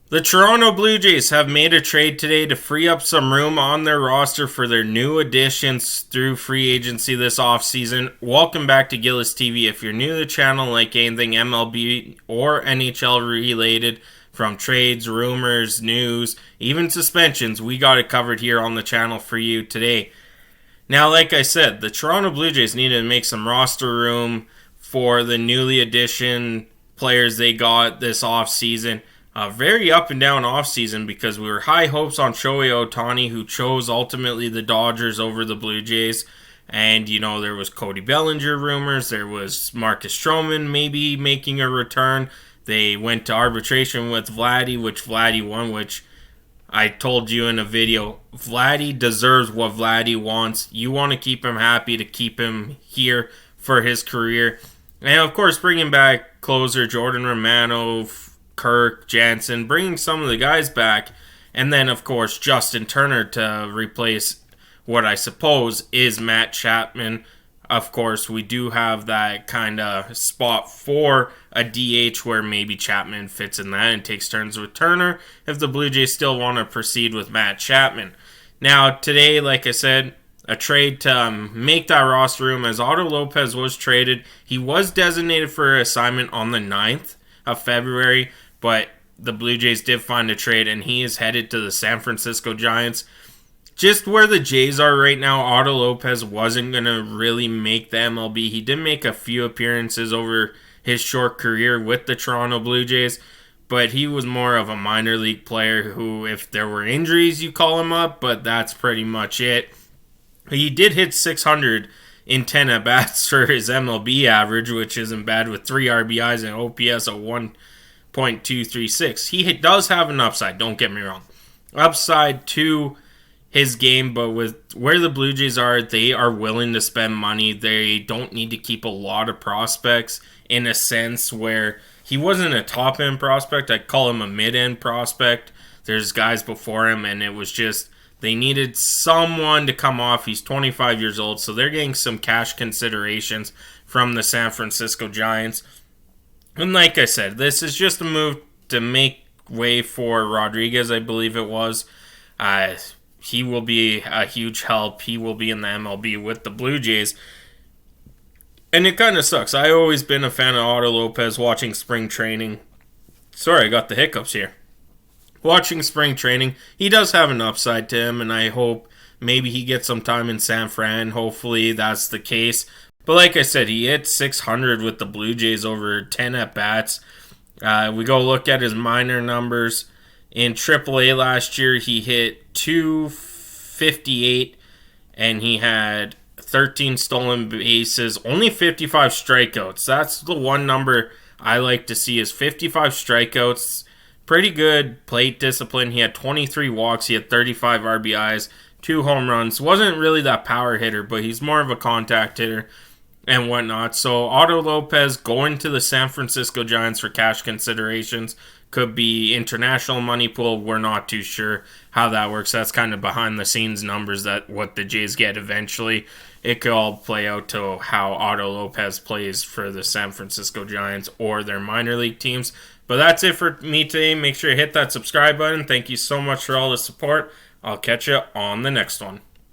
The Toronto Blue Jays have made a trade today to free up some room on their roster for their new additions through free agency this offseason. Welcome back to Gillis TV. If you're new to the channel, like anything MLB or NHL related, from trades, rumors, news, even suspensions, we got it covered here on the channel for you today. Now, like I said, the Toronto Blue Jays needed to make some roster room for the newly addition players they got this offseason. A very up and down offseason because we were high hopes on Shohei Ohtani, who chose ultimately the Dodgers over the Blue Jays. And, there was Cody Bellinger rumors. There was Marcus Stroman maybe making a return. They went to arbitration with Vladdy, which Vladdy won, which I told you in a video. Vladdy deserves what Vladdy wants. You want to keep him happy, to keep him here for his career. And, of course, bringing back closer Jordan Romano, Kirk, Jansen, bringing some of the guys back, and then, of course, Justin Turner to replace what I suppose is Matt Chapman. Of course, we do have that kind of spot for a DH where maybe Chapman fits in that and takes turns with Turner if the Blue Jays still want to proceed with Matt Chapman. Now, today, like I said, a trade to make that roster room as Otto Lopez was traded. He was designated for assignment on the 9th of February, but the Blue Jays did find a trade, and he is headed to the San Francisco Giants. Just where the Jays are right now, Otto Lopez wasn't going to really make the MLB. He did make a few appearances over his short career with the Toronto Blue Jays, but he was more of a minor league player who, if there were injuries, you call him up, but that's pretty much it. He did hit 600 in 10 at-bats for his MLB average, which isn't bad, with 3 RBIs and OPS of 1.236. He does have an upside, don't get me wrong. Upside to his game, but with where the Blue Jays are, they are willing to spend money. They don't need to keep a lot of prospects, in a sense where he wasn't a top-end prospect. I'd call him a mid-end prospect. There's guys before him, and it was just they needed someone to come off. He's 25 years old, so they're getting some cash considerations from the San Francisco Giants. And like I said, this is just a move to make way for Rodriguez, I believe it was. He will be a huge help. He will be in the MLB with the Blue Jays. And it kind of sucks. I've always been a fan of Otto Lopez watching spring training. Sorry, I got the hiccups here. Watching spring training, he does have an upside to him, and I hope maybe he gets some time in San Fran. Hopefully that's the case. But like I said, he hit 600 with the Blue Jays over 10 at-bats. We go look at his minor numbers. In AAA last year, he hit 258, and he had 13 stolen bases, only 55 strikeouts. That's the one number I like to see, is 55 strikeouts. Pretty good plate discipline. He had 23 walks. He had 35 RBIs, 2 home runs. Wasn't really that power hitter, but he's more of a contact hitter and whatnot. So Otto Lopez going to the San Francisco Giants for cash considerations. Could be international money pool. We're not too sure how that works. That's kind of behind the scenes numbers, that what the Jays get eventually. It could all play out to how Otto Lopez plays for the San Francisco Giants or their minor league teams. But that's it for me today. Make sure you hit that subscribe button. Thank you so much for all the support. I'll catch you on the next one.